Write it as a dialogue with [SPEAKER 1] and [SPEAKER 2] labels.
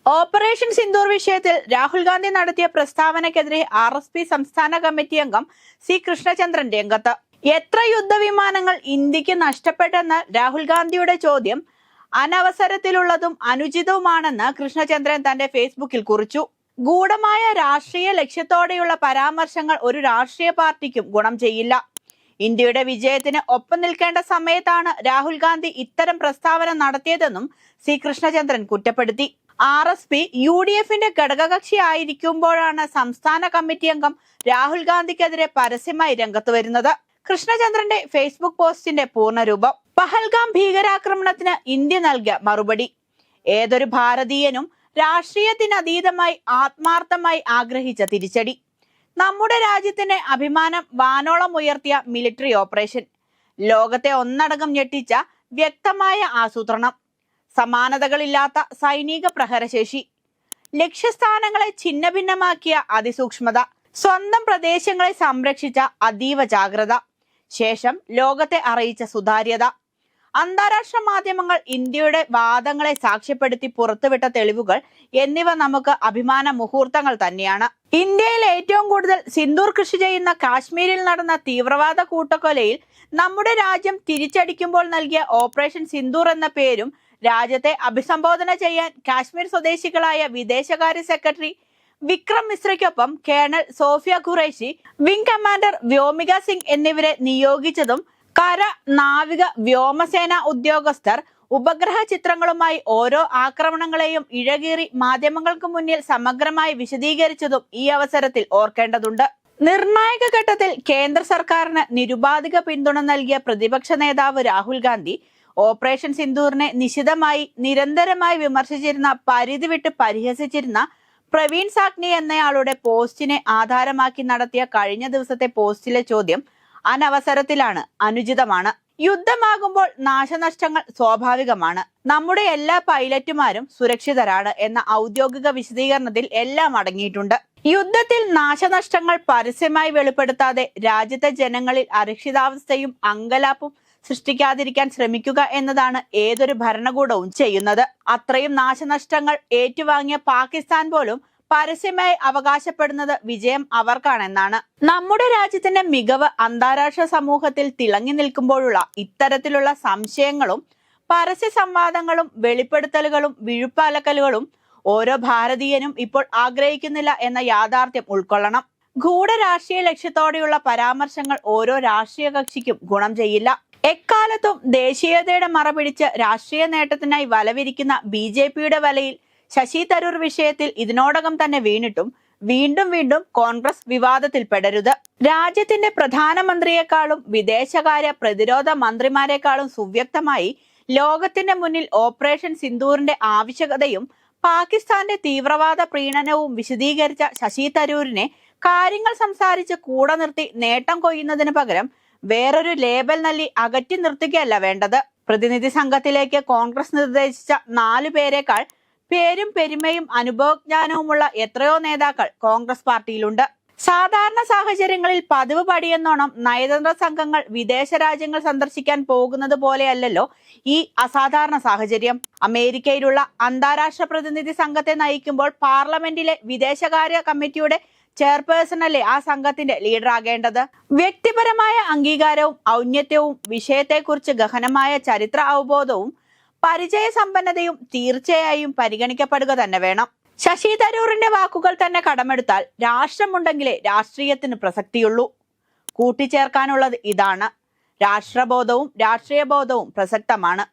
[SPEAKER 1] Operation Sindoor വിഷയത്തിൽ രാഹുൽ ഗാന്ധി നടത്തിയ പ്രസ്താവനയ്ക്കെതിരെ RSP സംസ്ഥാന കമ്മിറ്റി അംഗം സി കൃഷ്ണചന്ദ്രൻ രംഗത്ത്. എത്ര യുദ്ധവിമാനങ്ങൾ ഇന്ത്യക്ക് നഷ്ടപ്പെട്ടെന്ന രാഹുൽ ഗാന്ധിയുടെ ചോദ്യം അനവസരത്തിലുള്ളതും അനുചിതവുമാണെന്ന് കൃഷ്ണചന്ദ്രൻ തന്റെ ഫേസ്ബുക്കിൽ കുറിച്ചു. ഗൂഢമായ രാഷ്ട്രീയ ലക്ഷ്യത്തോടെയുള്ള പരാമർശങ്ങൾ ഒരു രാഷ്ട്രീയ പാർട്ടിക്കും ഗുണം ചെയ്യില്ല. ഇന്ത്യയുടെ വിജയത്തിന് ഒപ്പം നിൽക്കേണ്ട സമയത്താണ് രാഹുൽ ഗാന്ധി ഇത്തരം പ്രസ്താവന നടത്തിയതെന്നും സി കൃഷ്ണചന്ദ്രൻ കുറ്റപ്പെടുത്തി. RSP UDFന്റെ ഘടകകക്ഷി ആയിരിക്കുമ്പോഴാണ് സംസ്ഥാന കമ്മിറ്റി അംഗം രാഹുൽ ഗാന്ധിക്കെതിരെ പരസ്യമായി രംഗത്ത് വരുന്നത്. കൃഷ്ണചന്ദ്രന്റെ ഫേസ്ബുക്ക് പോസ്റ്റിന്റെ പൂർണ്ണരൂപം: പഹൽഗാം ഭീകരാക്രമണത്തിന് ഇന്ത്യ നൽകിയ മറുപടി. ഏതൊരു ഭാരതീയനും രാഷ്ട്രീയത്തിനതീതമായി ആത്മാർത്ഥമായി ആഗ്രഹിച്ച തിരിച്ചടി. നമ്മുടെ രാജ്യത്തിന്റെ അഭിമാനം വാനോളം ഉയർത്തിയ മിലിറ്ററി ഓപ്പറേഷൻ. ലോകത്തെ ഒന്നടങ്കം ഞെട്ടിച്ച വ്യക്തമായ ആസൂത്രണം. സമാനതകളില്ലാത്ത സൈനിക പ്രഹരശേഷി. ലക്ഷ്യസ്ഥാനങ്ങളെ ഛിന്നഭിന്നമാക്കിയ അതിസൂക്ഷ്മത. സ്വന്തം പ്രദേശങ്ങളെ സംരക്ഷിച്ച അതീവ ജാഗ്രത. ശേഷം ലോകത്തെ അറിയിച്ച സുതാര്യത. അന്താരാഷ്ട്ര മാധ്യമങ്ങൾ ഇന്ത്യയുടെ വാദങ്ങളെ സാക്ഷ്യപ്പെടുത്തി പുറത്തുവിട്ട തെളിവുകൾ എന്നിവ നമുക്ക് അഭിമാന മുഹൂർത്തങ്ങൾ തന്നെയാണ്. ഇന്ത്യയിൽ ഏറ്റവും കൂടുതൽ സിന്ദൂർ കൃഷി ചെയ്യുന്ന കാശ്മീരിൽ നടന്ന തീവ്രവാദ കൂട്ടക്കൊലയിൽ നമ്മുടെ രാജ്യം തിരിച്ചടിക്കുമ്പോൾ നൽകിയ ഓപ്പറേഷൻ സിന്ദൂർ എന്ന പേരും രാജ്യത്തെ അഭിസംബോധന ചെയ്യാൻ കാശ്മീർ സ്വദേശികളായ വിദേശകാര്യ സെക്രട്ടറി വിക്രം മിശ്രയ്ക്കൊപ്പം colonel Sofia Qureshi, wing commander Vyomika Singh എന്നിവരെ നിയോഗിച്ചതും കര, നാവിക, വ്യോമസേന ഉദ്യോഗസ്ഥർ ഉപഗ്രഹ ചിത്രങ്ങളുമായി ഓരോ ആക്രമണങ്ങളെയും ഇഴകീറി മാധ്യമങ്ങൾക്ക് മുന്നിൽ സമഗ്രമായി വിശദീകരിച്ചതും ഈ അവസരത്തിൽ ഓർക്കേണ്ടതുണ്ട്. നിർണായക ഘട്ടത്തിൽ കേന്ദ്ര സർക്കാരിന് നിരുപാധിക പിന്തുണ നൽകിയ പ്രതിപക്ഷ നേതാവ് രാഹുൽ ഗാന്ധി ഓപ്പറേഷൻ സിന്ദൂറിനെ നിശിതമായി നിരന്തരമായി വിമർശിച്ചിരുന്ന, പരിധി വിട്ട് പരിഹസിച്ചിരുന്ന പ്രവീൺ സാഗ്നി എന്നയാളുടെ പോസ്റ്റിനെ ആധാരമാക്കി നടത്തിയ കഴിഞ്ഞ ദിവസത്തെ പോസ്റ്റിലെ ചോദ്യം അനവസരത്തിലാണ്, അനുചിതമാണ്. യുദ്ധമാകുമ്പോൾ നാശനഷ്ടങ്ങൾ സ്വാഭാവികമാണ്. നമ്മുടെ എല്ലാ പൈലറ്റുമാരും സുരക്ഷിതരാണ് എന്ന ഔദ്യോഗിക വിശദീകരണത്തിൽ എല്ലാം അടങ്ങിയിട്ടുണ്ട്. യുദ്ധത്തിൽ നാശനഷ്ടങ്ങൾ പരസ്യമായി വെളിപ്പെടുത്താതെ രാജ്യത്തെ ജനങ്ങളിൽ അരക്ഷിതാവസ്ഥയും അങ്കലാപ്പും സൃഷ്ടിക്കാതിരിക്കാൻ ശ്രമിക്കുക എന്നതാണ് ഏതൊരു ഭരണകൂടവും ചെയ്യുന്നത്. അത്രയും നാശനഷ്ടങ്ങൾ ഏറ്റുവാങ്ങിയ പാകിസ്ഥാൻ പോലും പരസ്യമായി അവകാശപ്പെടുന്നത് വിജയം അവർക്കാണെന്നാണ്. നമ്മുടെ രാജ്യത്തിന്റെ മികവ് അന്താരാഷ്ട്ര സമൂഹത്തിൽ തിളങ്ങി നിൽക്കുമ്പോഴുള്ള ഇത്തരത്തിലുള്ള സംശയങ്ങളും പരസ്യ സംവാദങ്ങളും വെളിപ്പെടുത്തലുകളും വിഴുപ്പലക്കലുകളും ഓരോ ഭാരതീയനും ഇപ്പോൾ ആഗ്രഹിക്കുന്നില്ല എന്ന യാഥാർത്ഥ്യം ഉൾക്കൊള്ളണം. ഗൂഢരാഷ്ട്രീയ ലക്ഷ്യത്തോടെയുള്ള പരാമർശങ്ങൾ ഓരോ രാഷ്ട്രീയ കക്ഷിക്കും ഗുണം ചെയ്യില്ല. എക്കാലത്തും ദേശീയതയുടെ മറപിടിച്ച് രാഷ്ട്രീയ നേട്ടത്തിനായി വലവിരിക്കുന്ന BJPയുടെ വലയിൽ ശശി തരൂർ വിഷയത്തിൽ ഇതിനോടകം തന്നെ വീണിട്ടും വീണ്ടും വീണ്ടും കോൺഗ്രസ് വിവാദത്തിൽ പെടരുത്. രാജ്യത്തിന്റെ പ്രധാനമന്ത്രിയെക്കാളും വിദേശകാര്യ പ്രതിരോധ മന്ത്രിമാരെക്കാളും സുവ്യക്തമായി ലോകത്തിന്റെ മുന്നിൽ ഓപ്പറേഷൻ സിന്ദൂറിന്റെ ആവശ്യകതയും പാകിസ്ഥാന്റെ തീവ്രവാദ പ്രീണനവും വിശദീകരിച്ച ശശി തരൂരിനെ കാര്യങ്ങൾ സംസാരിച്ച് കൂടെ നിർത്തി നേട്ടം കൊയ്യുന്നതിന് പകരം വേറൊരു ലേബൽ നൽകി അകറ്റി നിർത്തുകയല്ല വേണ്ടത്. പ്രതിനിധി സംഘത്തിലേക്ക് കോൺഗ്രസ് നിർദ്ദേശിച്ച 4 പേരെക്കാൾ പേരും പെരുമയും അനുഭവജ്ഞാനവുമുള്ള എത്രയോ നേതാക്കൾ കോൺഗ്രസ് പാർട്ടിയിലുണ്ട്. സാധാരണ സാഹചര്യങ്ങളിൽ പതിവ് പടിയെന്നോണം നയതന്ത്ര സംഘങ്ങൾ വിദേശ രാജ്യങ്ങൾ സന്ദർശിക്കാൻ പോകുന്നത് പോലെയല്ലല്ലോ ഈ അസാധാരണ സാഹചര്യം. അമേരിക്കയിലുള്ള അന്താരാഷ്ട്ര പ്രതിനിധി സംഘത്തെ നയിക്കുമ്പോൾ പാർലമെന്റിലെ വിദേശകാര്യ കമ്മിറ്റിയുടെ ചെയർപേഴ്സണല്ലേ ആ സംഘത്തിന്റെ ലീഡറാകേണ്ടത്. വ്യക്തിപരമായ അംഗീകാരവും ഔന്നത്യവും വിഷയത്തെക്കുറിച്ച് ഗഹനമായ ചരിത്ര അവബോധവും പരിചയസമ്പന്നതയും തീർച്ചയായും പരിഗണിക്കപ്പെടുക തന്നെ വേണം. ശശി തരൂറിന്റെ വാക്കുകൾ തന്നെ കടമെടുത്താൽ രാഷ്ട്രമുണ്ടെങ്കിലേ രാഷ്ട്രീയത്തിന് പ്രസക്തിയുള്ളൂ. കൂട്ടിച്ചേർക്കാനുള്ളത് ഇതാണ്: രാഷ്ട്രബോധവും രാഷ്ട്രീയ ബോധവും പ്രസക്തമാണ്.